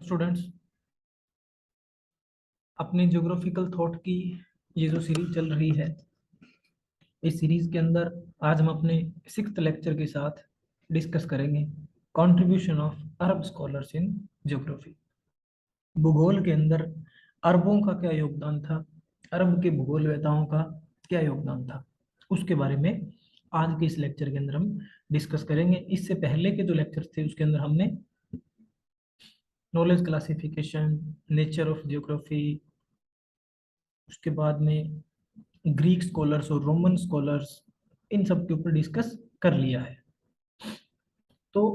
Students, अपनी geographical thought की ये जो सीरीज चल रही है, इस सीरीज के अंदर आज हम अपने 6th लेक्चर के साथ डिस्कस करेंगे contribution of Arab scholars in geography. भूगोल के अंदर अरबों का क्या योगदान था, अरब के भूगोलवेताओं का क्या योगदान था, उसके बारे में आज के इस लेक्चर के अंदर हम डिस्कस करेंगे। इससे पहले के जो लेक्चर थे उसके अंदर हमने knowledge classification, nature of geography, उसके बाद में ग्रीक स्कॉलर्स और रोमन स्कॉलर्स, इन सब के ऊपर डिस्कस कर लिया है। तो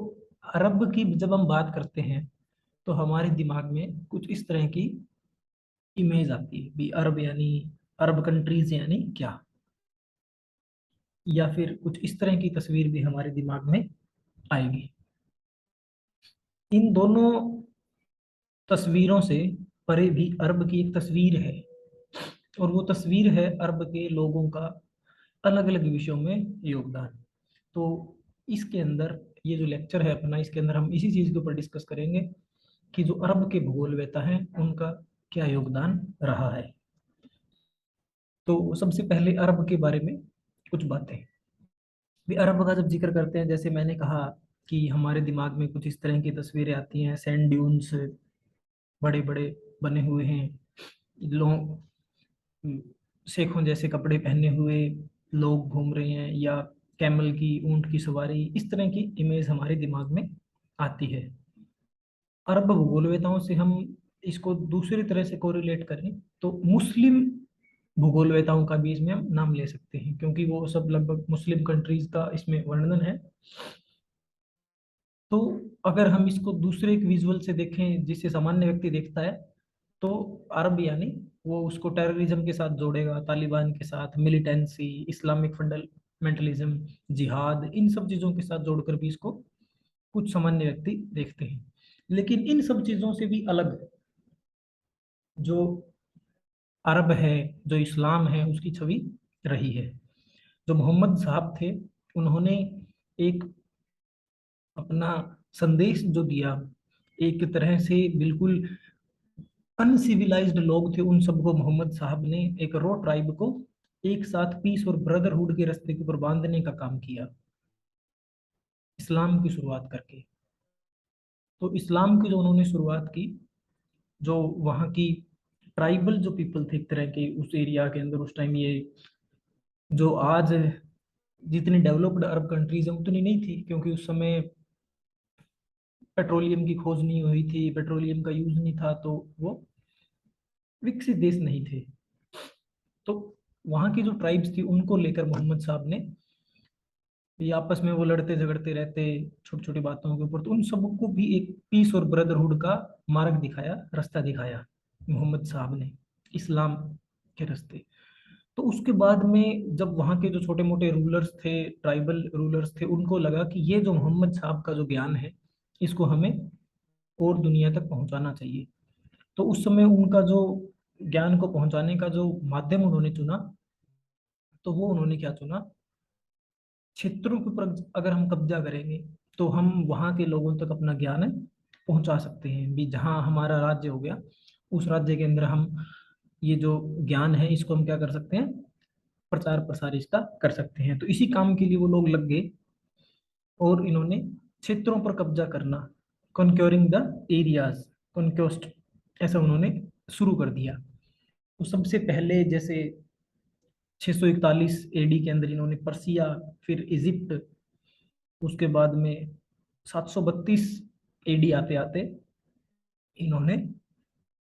अरब की जब हम बात करते हैं तो हमारे दिमाग में कुछ इस तरह की इमेज आती है भी, अरब यानी अरब कंट्रीज यानी क्या, या फिर कुछ इस तरह की तस्वीर भी हमारे दिमाग में आएगी। इन दोनों तस्वीरों से परे भी अरब की एक तस्वीर है, और वो तस्वीर है अरब के लोगों का अलग अलग विषयों में योगदान। तो इसके अंदर ये जो लेक्चर है अपना, इसके अंदर हम इसी चीज के ऊपर डिस्कस करेंगे कि जो अरब के भूगोलवेता हैं उनका क्या योगदान रहा है। तो सबसे पहले अरब के बारे में कुछ बातें भी। अरब का जब जिक्र करते हैं, जैसे मैंने कहा कि हमारे दिमाग में कुछ इस तरह की तस्वीरें आती हैं, सैंड ड्यून्स बड़े बड़े बने हुए हैं, लोग शेखों जैसे कपड़े पहने हुए लोग घूम रहे हैं, या कैमल की, ऊंट की सवारी, इस तरह की इमेज हमारे दिमाग में आती है। अरब भूगोलवेताओं से हम इसको दूसरी तरह से कोरिलेट करें तो मुस्लिम भूगोलवेताओं का भी इसमें हम नाम ले सकते हैं, क्योंकि वो सब लगभग मुस्लिम कंट्रीज का इसमें वर्णन है। तो अगर हम इसको दूसरे एक विजुअल से देखें जिसे सामान्य व्यक्ति देखता है, तो अरब यानी वो उसको टेररिज्म के साथ जोड़ेगा, तालिबान के साथ, मिलिटेंसी, इस्लामिक फंडामेंटलिज्म, जिहाद, इन सब चीजों के साथ जोड़कर भी इसको कुछ सामान्य व्यक्ति देखते हैं। लेकिन इन सब चीजों से भी अलग जो अरब है, जो इस्लाम है, उसकी छवि रही है। जो मोहम्मद साहब थे, उन्होंने एक अपना संदेश जो दिया, एक तरह से बिल्कुल अनसिविलाइज्ड लोग थे, उन सबको मोहम्मद साहब ने, एक रो ट्राइब को एक साथ पीस और ब्रदरहुड के रास्ते के ऊपर बांधने का काम किया, इस्लाम की शुरुआत करके। तो इस्लाम की जो उन्होंने शुरुआत की, जो वहाँ की ट्राइबल जो पीपल थे एक तरह के उस एरिया के अंदर उस टाइम, ये जो आज जितनी डेवलप्ड अरब कंट्रीज है उतनी नहीं थी, क्योंकि उस समय पेट्रोलियम की खोज नहीं हुई थी, पेट्रोलियम का यूज नहीं था, तो वो विकसित देश नहीं थे। तो वहाँ की जो ट्राइब्स थी उनको लेकर मोहम्मद साहब ने, ये आपस में वो लड़ते झगड़ते रहते छोटी छोटी बातों के ऊपर, तो उन सबको भी एक पीस और ब्रदरहुड का मार्ग दिखाया, रास्ता दिखाया मोहम्मद साहब ने, इस्लाम के रास्ते। तो उसके बाद में जब वहाँ के जो छोटे मोटे रूलर्स थे, ट्राइबल रूलर्स थे, उनको लगा कि ये जो मोहम्मद साहब का जो ज्ञान है, इसको हमें और दुनिया तक पहुंचाना चाहिए। तो उस समय उनका जो ज्ञान को पहुंचाने का जो माध्यम उन्होंने चुना, तो वो उन्होंने क्या चुना, क्षेत्रों के ऊपर अगर हम कब्जा करेंगे तो हम वहाँ के लोगों तक अपना ज्ञान पहुंचा सकते हैं भी। जहाँ हमारा राज्य हो गया, उस राज्य के अंदर हम ये जो ज्ञान है इसको हम क्या कर सकते हैं, प्रचार प्रसार इसका कर सकते हैं। तो इसी काम के लिए वो लोग लग गए और इन्होंने क्षेत्रों पर कब्जा करना, कॉन्क्योरिंग द एरियाज, कॉन्क्वेस्ट, ऐसा उन्होंने शुरू कर दिया। तो सबसे पहले जैसे 641 एडी के अंदर इन्होंने पर्सिया, फिर इजिप्ट, उसके बाद में 732 एडी आते आते इन्होंने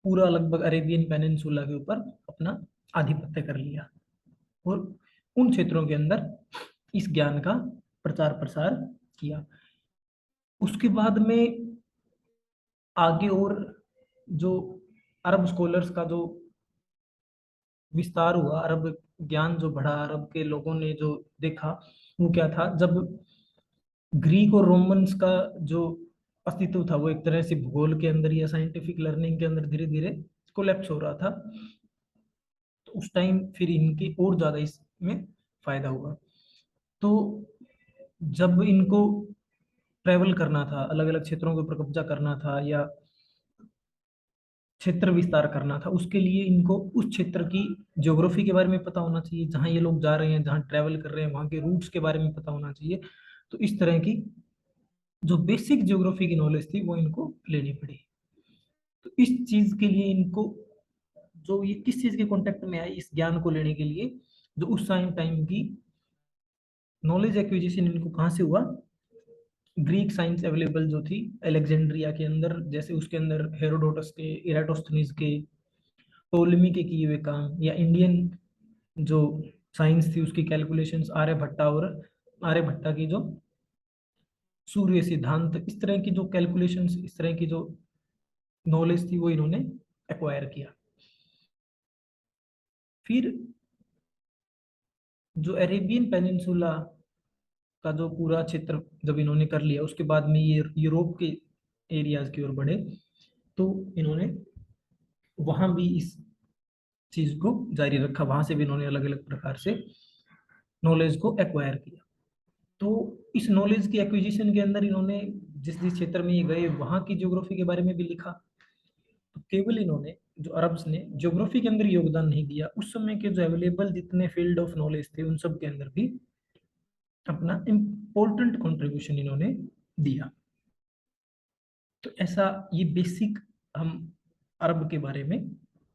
पूरा लगभग अरेबियन पेनिनसुला के ऊपर अपना आधिपत्य कर लिया, और उन क्षेत्रों के अंदर इस ज्ञान का प्रचार प्रसार किया। उसके बाद में आगे और जो अरब स्कॉलर्स का जो विस्तार हुआ, अरब ज्ञान जो बढ़ा, अरब के लोगों ने जो देखा, वो क्या था, जब ग्रीक और रोमन्स का जो अस्तित्व था वो एक तरह से भूगोल के अंदर या साइंटिफिक लर्निंग के अंदर धीरे धीरे कोलैप्स हो रहा था, तो उस टाइम फिर इनके और ज्यादा इसमें फायदा हुआ। तो जब इनको ट्रैवल करना था, अलग अलग क्षेत्रों के ऊपर कब्जा करना था, या क्षेत्र विस्तार करना था, उसके लिए इनको उस क्षेत्र की ज्योग्राफी के बारे में पता होना चाहिए, जहाँ ये लोग जा रहे हैं, जहाँ ट्रैवल कर रहे हैं, वहाँ के रूट्स के बारे में पता होना चाहिए। तो इस तरह की जो बेसिक ज्योग्राफी की नॉलेज थी वो इनको लेनी पड़ी। तो इस चीज के लिए इनको, जो ये किस चीज के कांटेक्ट में आए इस ज्ञान को लेने के लिए, जो उस टाइम की नॉलेज एक्विजिशन इनको कहाँ से हुआ, ग्रीक साइंस अवेलेबल जो थी अलेक्जेंड्रिया के अंदर, जैसे उसके अंदर हेरोडोटस के, इराटोस्थनीज के, टोलेमी के किए हुए काम, या इंडियन जो साइंस थी उसकी कैलकुलेशंस, आर्यभट्टा और आर्यभट्टा की जो सूर्य सिद्धांत, इस तरह की जो कैलकुलेशंस, इस तरह की जो नॉलेज थी वो इन्होंने एक्वायर किया। फिर जो अरेबियन पेनिनसुला का जो पूरा क्षेत्र जब इन्होंने कर लिया, उसके बाद में ये यूरोप के एरियाज की ओर बढ़े, तो इन्होंने वहां भी इस चीज को जारी रखा, वहां से भी इन्होंने अलग अलग प्रकार से नॉलेज को एक्वायर किया। तो इस नॉलेज की एक्विजिशन के अंदर इन्होंने जिस जिस क्षेत्र में ये गए वहां की ज्योग्राफी के बारे में भी लिखा। तो केवल इन्होंने, जो अरब्स ने ज्योग्राफी के अंदर योगदान नहीं दिया, उस समय के जो अवेलेबल जितने फील्ड ऑफ नॉलेज थे उन सब के अंदर भी अपना इम्पोर्टेंट कंट्रीब्यूशन इन्होंने दिया। तो ऐसा ये बेसिक हम अरब के बारे में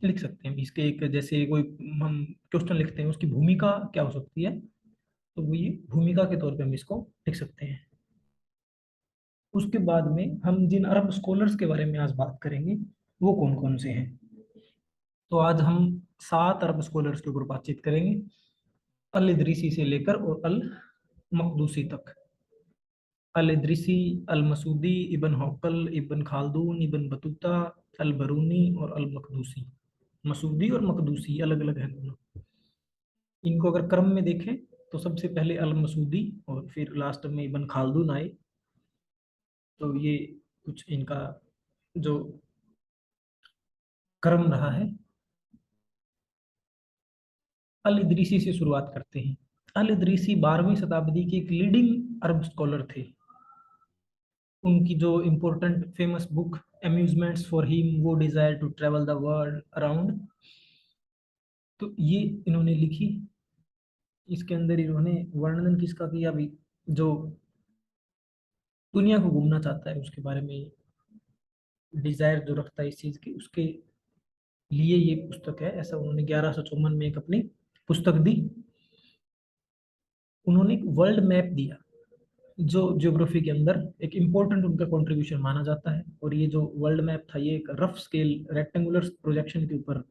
लिख सकते हैं। इसके एक, जैसे कोई हम क्वेश्चन लिखते हैं उसकी भूमिका क्या हो सकती है, तो वो ये भूमिका के तौर पे हम इसको लिख सकते हैं। उसके बाद में हम जिन अरब स्कॉलर्स के बारे में आज बात करेंगे वो कौन कौन से हैं। तो आज हम 7 अरब स्कॉलर्स के ऊपर बातचीत करेंगे, अल इदरीसी से लेकर और अल मकदूसी तक। अल इदरीसी, अल मसूदी, इबन हौकल, इबन खालदून, इबन बतूता, अल बरूनी और अल मकदूसी। मसूदी और मकदूसी अलग अलग हैं दोनों। इनको अगर क्रम में देखें तो सबसे पहले अल मसूदी और फिर लास्ट में इबन खालदून आए। तो ये कुछ इनका जो क्रम रहा है। अल इदरीसी से शुरुआत करते हैं। अल इदरीसी 12वीं शताब्दी के एक लीडिंग अरब स्कॉलर थे। उनकी जो important famous book amusements for him who desire to travel the world around, तो ये इन्होंने लिखी। इसके अंदर इन्होंने वर्णन किसका किया भी, जो दुनिया को घूमना चाहता है उसके बारे में, डिजायर जो रखता है इस चीज की, उसके लिए ये पुस्तक है। ऐसा उन्होंने 1154 में एक अपनी पुस्तक दी। उन्होंने एक वर्ल्ड मैप दिया जो ज्योग्राफी के अंदर एक इम्पोर्टेंट उनका कंट्रीब्यूशन माना जाता है। और ये जो वर्ल्ड मैप था ये एक रफ स्केल रेक्टेंगुलर प्रोजेक्शन के ऊपर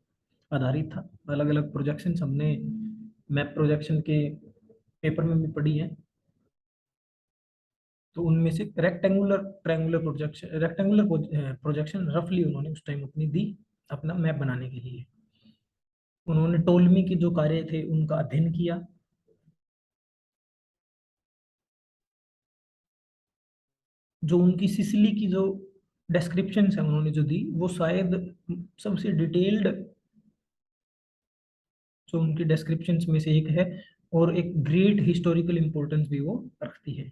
आधारित था। अलग अलग प्रोजेक्शन हमने मैप प्रोजेक्शन के पेपर में भी पढ़ी है। तो उनमें से rectangular triangular projection, rectangular projection रफली उन्होंने उस टाइम अपनी दी अपना मैप बनाने के लिए। उन्होंने टोलमी के जो कार्य थे उनका अध्ययन किया। जो उनकी सिसिली की जो डिस्क्रिप्शन है उन्होंने जो दी वो शायद सबसे डिटेल्ड जो उनकी डिस्क्रिप्शन में से एक है, और एक ग्रेट हिस्टोरिकल इंपॉर्टेंस भी वो रखती है।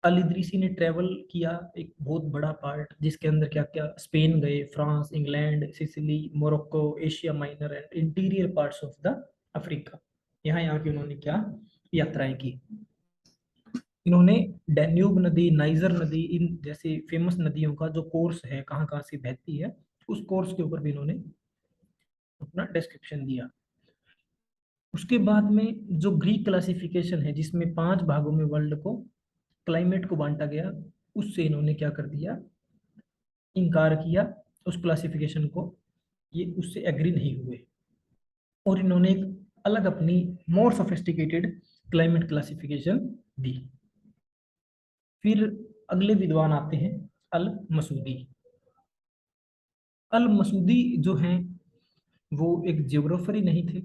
अल इदरीसी ने ट्रेवल किया एक बहुत बड़ा पार्ट, जिसके अंदर क्या क्या, स्पेन गए, France, England, Sicily, Morocco, Asia minor and interior parts of the Africa. यहाँ यहाँ की उन्होंने क्या यात्राएं की। इन्होंने डैन्यूब नदी, नाइजर नदी, इन जैसे फेमस नदियों का जो कोर्स है, कहाँ कहाँ से बहती है, उस कोर्स के ऊपर भी इन्होंने अपना डिस्क्रिप्शन दिया। उसके बाद में जो ग्रीक क्लासिफिकेशन है जिसमें 5 भागों में वर्ल्ड को, क्लाइमेट को बांटा गया, उससे इन्होंने क्या कर दिया, इनकार किया उस क्लासिफिकेशन को। ये उससे एग्री नहीं हुए और इन्होंने एक अलग अपनी मोर सोफिस्टिकेटेड क्लाइमेट क्लासिफिकेशन दी। फिर अगले विद्वान आते हैं अल मसूदी। अल मसूदी जो हैं वो एक जियोग्राफर ही नहीं थे,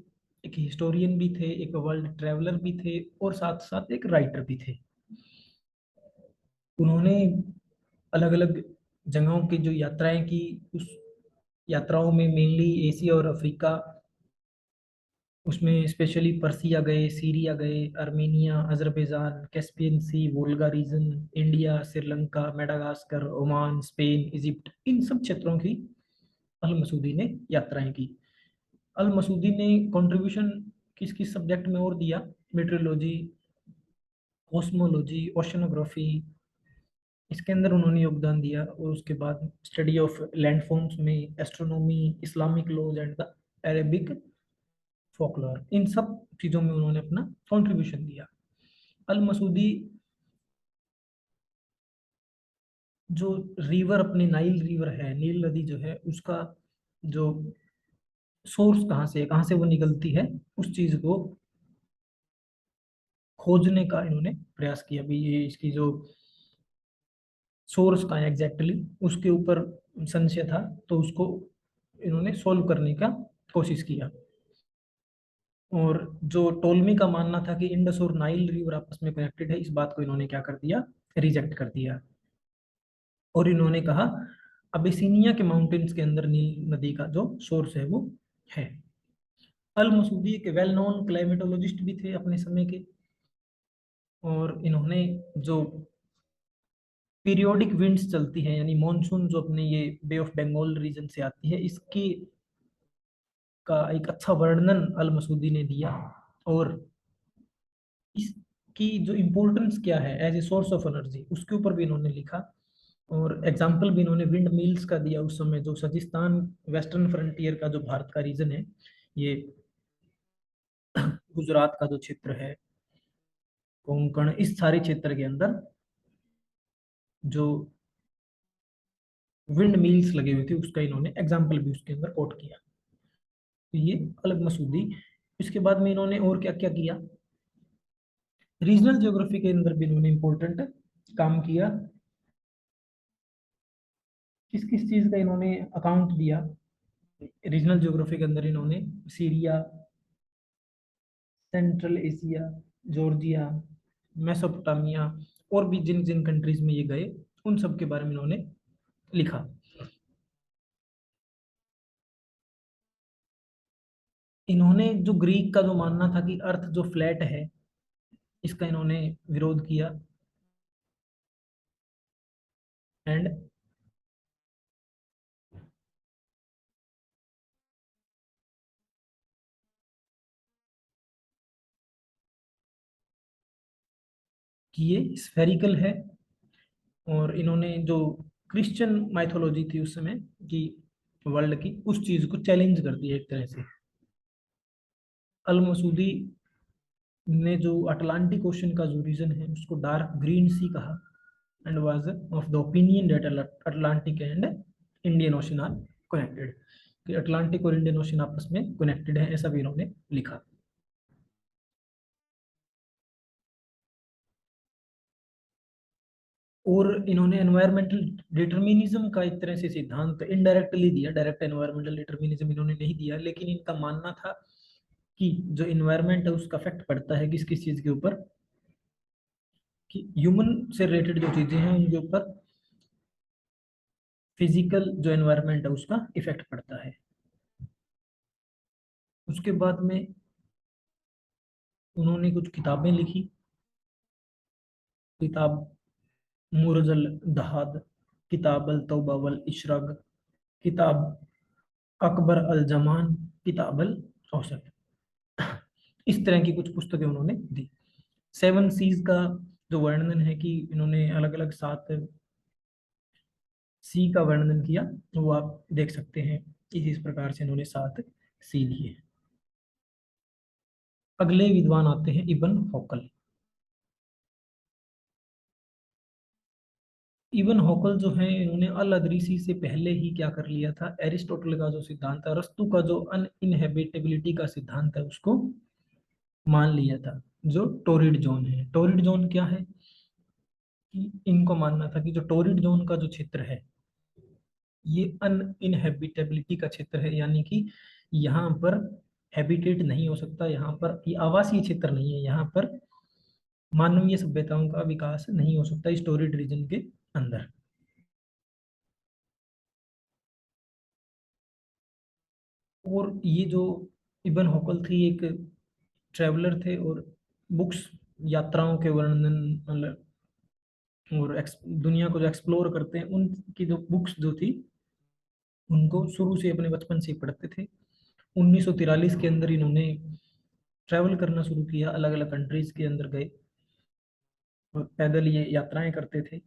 एक हिस्टोरियन भी थे, एक वर्ल्ड ट्रैवलर भी थे, और साथ साथ एक राइटर भी थे। उन्होंने अलग अलग जगहों की जो यात्राएं की, उस यात्राओं में मेनली एशिया और अफ्रीका उसमें स्पेशली पर्सिया गए, सीरिया गए, Armenia, Azerbaijan, Caspian sea, Volga region, India, Sri Lanka, Madagascar, Oman, Spain, Egypt, इन सब क्षेत्रों की अल मसूदी ने यात्राएं की। अल मसूदी ने कंट्रीब्यूशन किस किस सब्जेक्ट में और दिया? मेट्रोलॉजी, कॉस्मोलॉजी, ओशनोग्राफी, इसके अंदर उन्होंने योगदान दिया। और उसके बाद स्टडी ऑफ लैंडफॉर्म्स में astronomy, Islamic laws and the Arabic folklore, इन सब चीजों में उन्होंने अपना कंट्रीब्यूशन दिया। अल मसूदी जो रिवर, अपनी नाइल रिवर है, नील नदी जो है, उसका जो सोर्स कहाँ से है, कहाँ से वो निकलती है, उस चीज को खोजने का इन्होंने प्रयास किया भी। ये इसकी जो सोर्स का है एग्जैक्टली, उसके ऊपर संशय था, तो उसको इन्होंने सोल्व करने का कोशिश किया। और जो टोलमी का मानना था कि इंडस और नाइल रिवर आपस में कनेक्टेड है, इस बात को इन्होंने क्या कर दिया? रिजेक्ट कर दिया। और इन्होंने कहा अबिसिनिया के माउंटेन्स के अंदर नील नदी का जो सोर्स है वो है। अल मसूदी एक वेल नोन क्लाइमेटोलॉजिस्ट भी थे अपने समय के। और इन्होंने जो पीरियोडिक विंड्स चलती है, यानी मॉनसून जो अपने ये बे ऑफ बंगाल रीजन से आती है, इसकी का एक अच्छा वर्णन अल मसूदी ने दिया। और इसकी जो इम्पोर्टेंस क्या है as a source of energy, उसके ऊपर भी इन्होंने लिखा। और एग्जाम्पल भी इन्होंने विंड मिल्स का दिया। उस समय जो सजिस्तान, वेस्टर्न फ्रंटियर का जो भारत का रीजन है, ये गुजरात का जो क्षेत्र है, कोंकण, इस सारे क्षेत्र के अंदर जो विंड मिल्स लगे हुए थे, उसका इन्होंने एग्जाम्पल भी उसके अंदर कोट किया। तो ये अलग मसूदी। इसके बाद में इन्होंने और क्या क्या किया? रीजनल ज्योग्राफी के अंदर भी इन्होंने इंपॉर्टेंट काम किया। किस किस चीज का इन्होंने अकाउंट दिया? रीजनल ज्योग्राफी के अंदर इन्होंने Syria, central Asia, Georgia, Mesopotamia, और भी जिन जिन कंट्रीज में ये गए, उन सब के बारे में इन्होंने लिखा। इन्होंने जो ग्रीक का जो मानना था कि अर्थ जो फ्लैट है, इसका इन्होंने विरोध किया। एंड कि ये स्फेरिकल है। और इन्होंने जो क्रिश्चियन माइथोलॉजी थी उस समय की, वर्ल्ड की, उस चीज को चैलेंज कर दिया एक तरह से। अल मसूदी ने जो अटलांटिक ओशन का जो रीजन है, उसको डार्क ग्रीन सी कहा। And was of the opinion that Atlantic and Indian Ocean are connected, कि अटलांटिक और इंडियन ओशन आपस में कनेक्टेड है, ऐसा भी इन्होंने लिखा। और इन्होंने एनवायरमेंटल डिटर्मिनिज्म का एक तरह से सिद्धांत इनडायरेक्टली दिया। डायरेक्ट एनवायरमेंटल डिटर्मिनिज्म इन्होंने नहीं दिया, लेकिन इनका मानना था कि जो इन्वायरमेंट है उसका इफेक्ट पड़ता है किस किस चीज के ऊपर, कि ह्यूमन से रिलेटेड जो चीजें हैं उनके ऊपर फिजिकल जो एनवायरमेंट है उसका इफेक्ट पड़ता है। उसके बाद में उन्होंने कुछ किताबें लिखी। किताब मुरजल दहाद, किताब अल तौबा वल इशरक, किताब अकबर अल जमान, किताब अल औसत, इस तरह की कुछ पुस्तकें उन्होंने दी। सेवन सीज का जो वर्णन है कि इन्होंने अलग अलग 7 सी का वर्णन किया, तो वो आप देख सकते हैं। इस प्रकार से इन्होंने 7 सी लिए। अगले विद्वान आते हैं इब्न हॉकल। इब्न हॉकल जो है, इन्होंने अल अदरीसी से पहले ही क्या कर लिया था? एरिस्टोटल का जो सिद्धांत है, अरस्तु का जो अनइनहेबिटेबिलिटी का सिद्धांत है, उसको मान लिया था। जो टोरिड जोन है, टोरिड जोन क्या है? कि इनको मानना था कि जो टोरिड जोन का जो क्षेत्र है, ये अनइनहेबिटेबिलिटी का क्षेत्र है, यानी कि यहाँ पर हैबिटेट नहीं हो सकता, यहाँ पर ये आवासीय क्षेत्र नहीं है, यहाँ पर मानवीय सभ्यताओं का विकास नहीं हो सकता इस टोरिड रीजन के अंदर। और ये जो इब्न हॉकल थी एक ट्रेवलर थे और बुक्स यात्राओं के वर्णन मतलब और दुनिया को जो एक्सप्लोर करते हैं उनकी जो बुक्स जो थी उनको शुरू से अपने बचपन से ही पढ़ते थे। 1943 के अंदर इन्होंने ट्रैवल करना शुरू किया, अलग अलग कंट्रीज के अंदर गए और पैदल ये यात्राएं करते थे।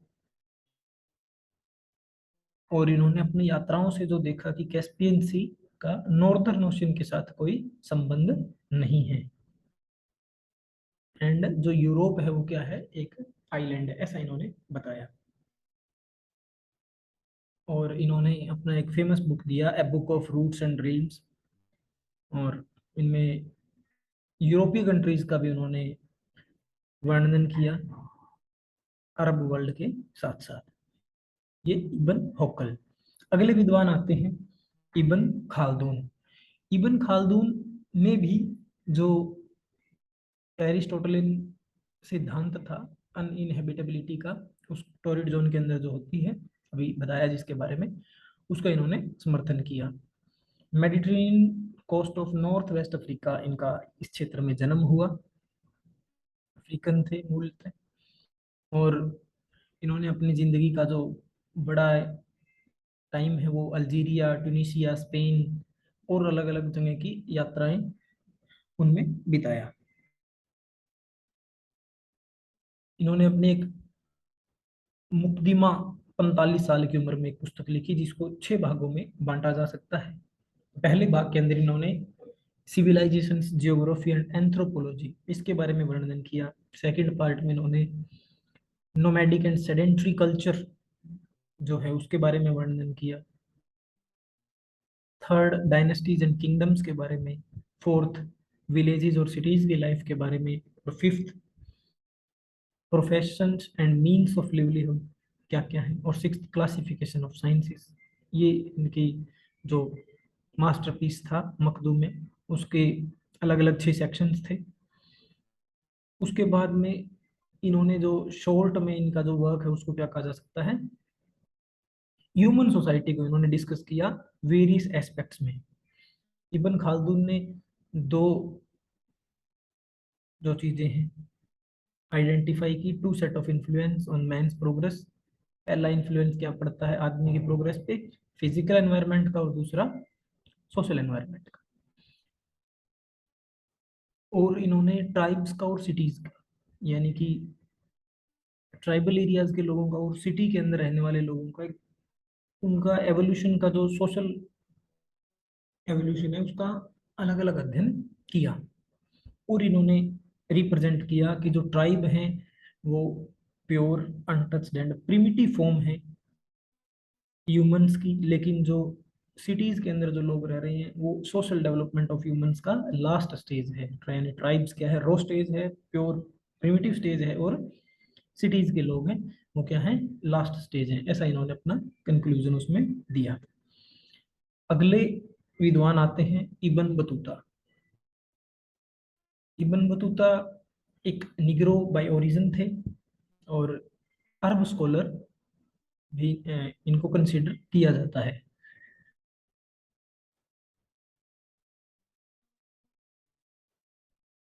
और इन्होंने अपनी यात्राओं से जो देखा कि कैस्पियन सी का नॉर्दर्न ओशन के साथ कोई संबंध नहीं है, एंड जो यूरोप है वो क्या है, एक आइलैंड है, ऐसा इन्होंने बताया। और इन्होंने अपना एक फेमस बुक दिया, a book of roots and dreams. और इनमें यूरोपीय कंट्रीज का भी उन्होंने वर्णन किया अरब वर्ल्ड के साथ साथ। ये इब्न हॉकल। अगले विद्वान आते हैं इब्न खालदून। इब्न खालदून ने भी जो एरिस्टोटलिन सिद्धांत था अनइनहेबिटेबिलिटी का, उस टोरिड जोन के अंदर जो होती है, अभी बताया जिसके बारे में, उसका इन्होंने समर्थन किया। Mediterranean coast of north west Africa इनका इस क्षेत्र में जन्म हुआ, अफ्रीकन थे मूलतः। और इन्होंने अपनी जिंदगी का जो बड़ा टाइम है वो अल्जीरिया, ट्यूनीशिया, स्पेन और अलग अलग जगह की यात्राएं उनमें बिताया। इन्होंने अपने एक मुकदमा 45 साल की उम्र में एक पुस्तक लिखी जिसको 6 भागों में बांटा जा सकता है। पहले भाग के अंदर इन्होंने सिविलाइजेशन, जियोग्राफी एंड एंथ्रोपोलॉजी इसके बारे में वर्णन किया। सेकंड पार्ट में इन्होंने नोमैडिक एंड सेडेंट्री कल्चर जो है उसके बारे में वर्णन किया। थर्ड, डायनेस्टीज एंड किंगडम्स के बारे में। फोर्थ, विलेजेस और सिटीज की लाइफ के बारे में। और fifth, professions and means of livelihood क्या क्या है। और सिक्स्थ, क्लासिफिकेशन ऑफ साइंसेस। ये इनकी जो मास्टरपीस था मखदूम में, उसके अलग अलग 6 सेक्शंस थे। उसके बाद में इन्होंने जो शॉर्ट में इनका जो वर्क है उसको क्या कहा जा सकता है, ह्यूमन सोसाइटी को इन्होंने डिस्कस किया वेरियस एस्पेक्ट्स में। इब्न खालदून ने दो जो चीजें हैं आइडेंटिफाई की, two set of influence on man's progress. पहला इन्फ्लुएंस क्या पड़ता है आदमी की प्रोग्रेस पे, फिजिकल एनवायरनमेंट का, और दूसरा सोशल एनवायरनमेंट का। और इन्होंने ट्राइब्स का और सिटीज का, यानी कि ट्राइबल एरियाज के लोगों का और सिटी के अंदर रहने वाले लोगों का, उनका एवोल्यूशन का जो सोशल एवोल्यूशन है उसका अलग अलग अध्ययन किया। और इन्होंने रिप्रेजेंट किया कि जो ट्राइब हैं वो pure untouched and primitive form है ह्यूमंस की, लेकिन जो सिटीज के अंदर जो लोग रह रहे हैं वो सोशल डेवलपमेंट ऑफ ह्यूमंस का लास्ट स्टेज है। यानी ट्राइब्स क्या है, रो स्टेज है, प्योर प्रिमिटिव स्टेज है, और सिटीज के लोग हैं वो क्या है, लास्ट स्टेज है। ऐसा इन्होंने अपना कंक्लूजन उसमें दिया। अगले विद्वान आते हैं इब्न बतूता। इब्न बतूता एक निग्रो बाय ओरिजिन थे और अरब स्कॉलर भी इनको कंसिडर किया जाता है।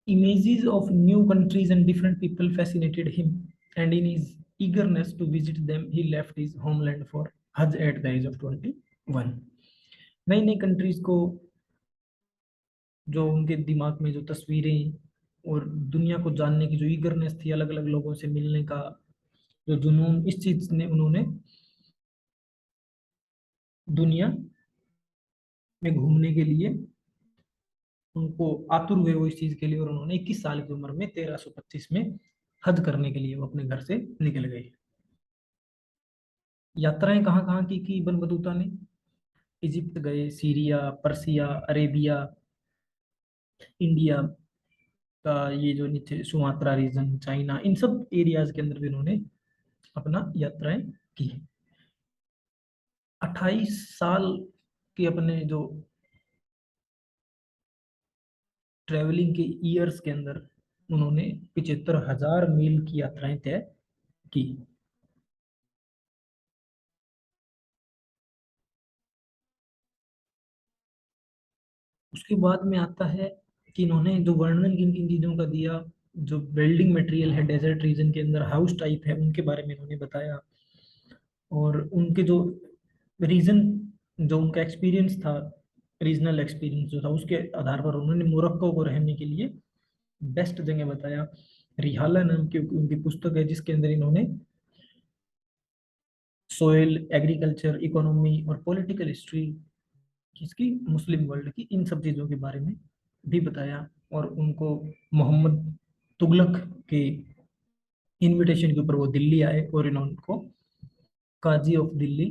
Images of new countries and different people fascinated him, and in his eagerness to visit them, he left his homeland for Hajj at the age of 21। नई नई countries को जो उनके दिमाग में जो तस्वीरें और दुनिया को जानने की जो ईगरनेस थी, अलग अलग लोगों से मिलने का जो जुनून, इस चीज ने उन्होंने दुनिया में घूमने के लिए उनको आतुर हुए वो इस चीज के लिए, और उन्होंने 21 साल की उम्र में 1325 में हज करने के लिए वो अपने घर से निकल गए। यात्राएं कहाँ कहाँ की इब्न बतूता ने, इजिप्ट गए, सीरिया, पर्सिया, अरेबिया, इंडिया का ये जो नीचे सुमात्रा रीजन, चाइना, इन सब एरियाज के अंदर भी उन्होंने अपना यात्राएं की। 28 साल के अपने जो ट्रेवलिंग के ईयर्स के अंदर उन्होंने 75,000 मील की यात्राएं तय की। उसके बाद में आता है कि इन्होंने जो वर्णन किन किन चीजों का दिया, जो बिल्डिंग मटेरियल है डेजर्ट रीजन के अंदर, हाउस टाइप है, उनके बारे में इन्होंने बताया। और उनके जो रीजन, जो उनका एक्सपीरियंस था, रीजनल एक्सपीरियंस जो था, उसके आधार पर उन्होंने मोरक्को को रहने के लिए बेस्ट जगह बताया। रिहाला नाम की उनकी पुस्तक है, जिसके अंदर इन्होंने सोयल, एग्रीकल्चर, इकोनॉमी और पॉलिटिकल हिस्ट्री किसकी, मुस्लिम वर्ल्ड की, इन सब चीज़ों के बारे में भी बताया। और उनको मोहम्मद तुगलक के इनविटेशन के ऊपर वो दिल्ली आए और इन्होंने उनको काजी ऑफ दिल्ली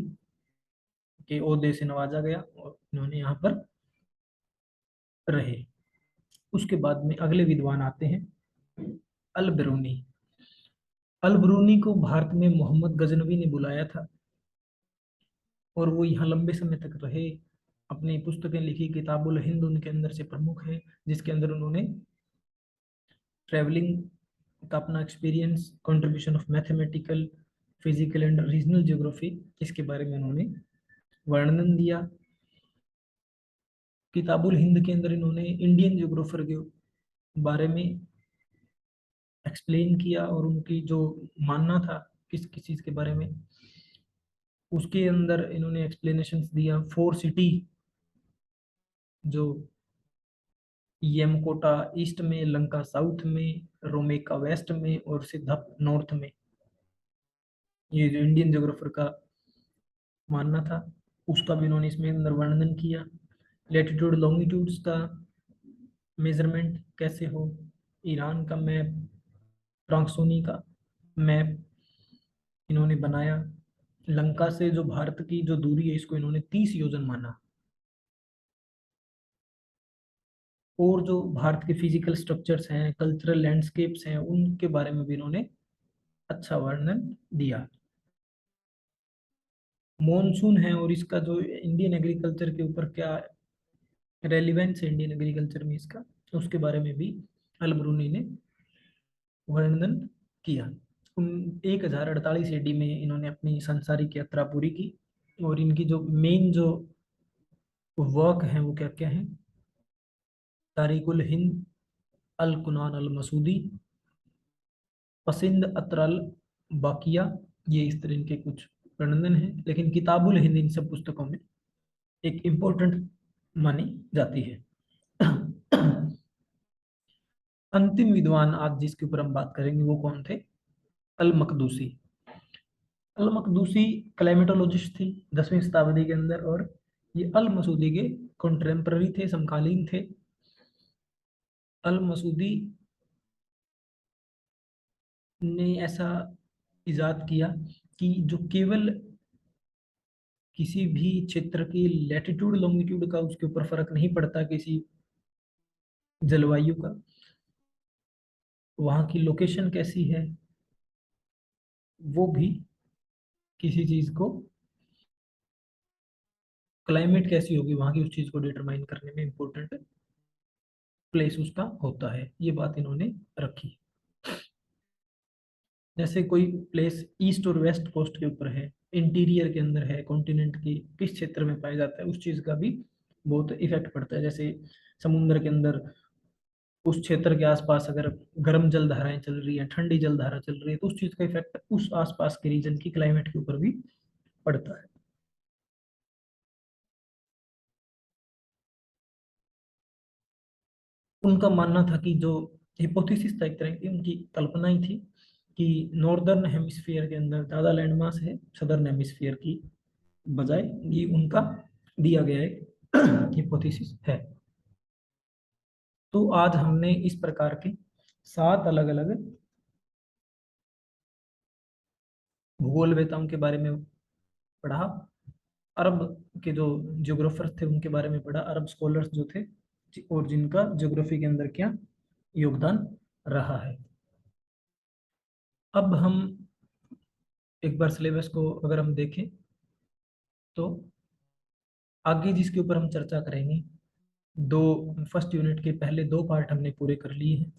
के ओहदे से नवाजा गया और इन्होंने यहाँ पर रहे। उसके बाद में अगले विद्वान आते हैं अल बिरूनी। अल बिरूनी को भारत में मोहम्मद गजनवी ने बुलाया था और वो यहाँ लंबे समय तक रहे। अपनी पुस्तकें लिखी, किताबुल हिंद उनके अंदर से प्रमुख है, जिसके अंदर उन्होंने ट्रैवलिंग का अपना experience, contribution of mathematical, physical and regional geography, इसके बारे में उन्होंने वर्णन दिया। किताबुल हिंद के अंदर इन्होंने इंडियन ज्योग्राफर के बारे में एक्सप्लेन किया और उनकी जो मानना था किस किस चीज़ के बारे में, उसके अंदर इन्होंने एक्सप्लेनेशंस दिया। फोर सिटी, जो यमकोटा ईस्ट में, लंका साउथ में, रोमेका वेस्ट में और सिद्धप नॉर्थ में, ये जो इंडियन ज्योग्राफर का मानना था, उसका भी इन्होंने इसमें अंदर वर्णन किया। लेटीट्यूड लॉन्गिट्यूड्स का मेजरमेंट कैसे हो, ईरान का मैप, ट्रांसोनी का मैप इन्होंने बनाया। लंका से जो भारत की जो दूरी है, इसको इन्होंने 30 योजन माना। और जो भारत के फिजिकल स्ट्रक्चर्स हैं, कल्चरल लैंडस्केप्स हैं, उनके बारे में भी इन्होंने अच्छा वर्णन दिया। मॉनसून है और इसका जो इंडियन एग्रीकल्चर के ऊपर क्या रेलिवेंस है इंडियन एग्रीकल्चर में, इसका उसके बारे में भी अल ब्रूनी ने वर्णन किया। 1048 एडी में इन्होंने अपनी सांसारिक यात्रा पूरी की। और इनकी जो मेन जो वर्क है वो क्या क्या है, तारिकुल हिंद, अल कुनान अल मसूदी, पसिंद अतरल बाकिया, ये इस तरह इनके कुछ वर्णन है। लेकिन किताबुल हिंद इन सब पुस्तकों में एक इम्पोर्टेंट मानी जाती है। अंतिम विद्वान आज जिसके ऊपर हम बात करेंगे वो कौन थे, अल मकदूसी। अल मकदूसी क्लाइमेटोलॉजिस्ट थी 10वीं शताब्दी के अंदर, और ये अल मसूदी के कंटेम्प्ररी थे, समकालीन थे। अल मसूदी ने ऐसा इजाद किया कि जो केवल किसी भी क्षेत्र की लैटिट्यूड लॉन्गिट्यूड का उसके ऊपर फर्क नहीं पड़ता, किसी जलवायु का, वहाँ की लोकेशन कैसी है, वो भी किसी चीज को, क्लाइमेट कैसी होगी वहाँ की, उस चीज को डिटरमाइन करने में इम्पोर्टेंट प्लेस उसका होता है। ये बात इन्होंने रखी। जैसे कोई प्लेस ईस्ट और वेस्ट कोस्ट के ऊपर है, इंटीरियर के अंदर है, कॉन्टिनेंट की किस क्षेत्र में पाया जाता है, उस चीज का भी बहुत इफेक्ट पड़ता है। जैसे समुद्र के अंदर उस क्षेत्र के आसपास अगर गर्म जल धाराएं चल रही है, ठंडी जल धारा चल रही है, तो उस चीज का इफेक्ट उस आसपास के रीजन की क्लाइमेट के ऊपर भी पड़ता है। उनका मानना था कि जो हिपोथेसिस था, एक तरह की उनकी कल्पना ही थी कि नॉर्दर्न हेमिस्फीयर के अंदर ज़्यादा लैंड मास है सदर्न हेमिस्फीयर की बजाय, ये उनका दिया गया एक हिपोथेसिस है। तो आज हमने इस प्रकार के 7 अलग अलग भूगोल वेताओं के बारे में पढ़ा। अरब के जो ज्योग्राफर थे उनके बारे में पढ़ा, अरब स्कॉलर्स जो थे, और जिनका ज्योग्राफी के अंदर क्या योगदान रहा है। अब हम एक बार सिलेबस को अगर हम देखें तो आगे जिसके ऊपर हम चर्चा करेंगे, दो फर्स्ट यूनिट के पहले 2 पार्ट हमने पूरे कर लिए हैं।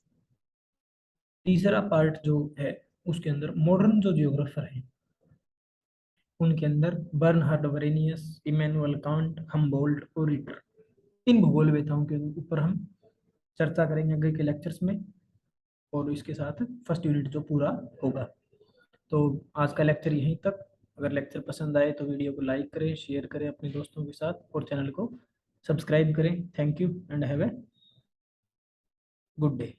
तीसरा पार्ट जो है उसके अंदर मॉडर्न जो जियोग्राफर हैं उनके अंदर Bernhard, Varenius, Immanuel Kant, Humboldt और रिटर, इन भूगोल वेताओं के ऊपर हम चर्चा करेंगे आगे के लेक्चर्स में, और इसके साथ फर्स्ट यूनिट जो पूरा होगा। तो आज का लेक्चर यहीं तक। अगर लेक्चर पसंद आए तो वीडियो को लाइक करें, शेयर करें अपने दोस्तों के साथ, और चैनल को सब्सक्राइब करें। Thank you and have a good day.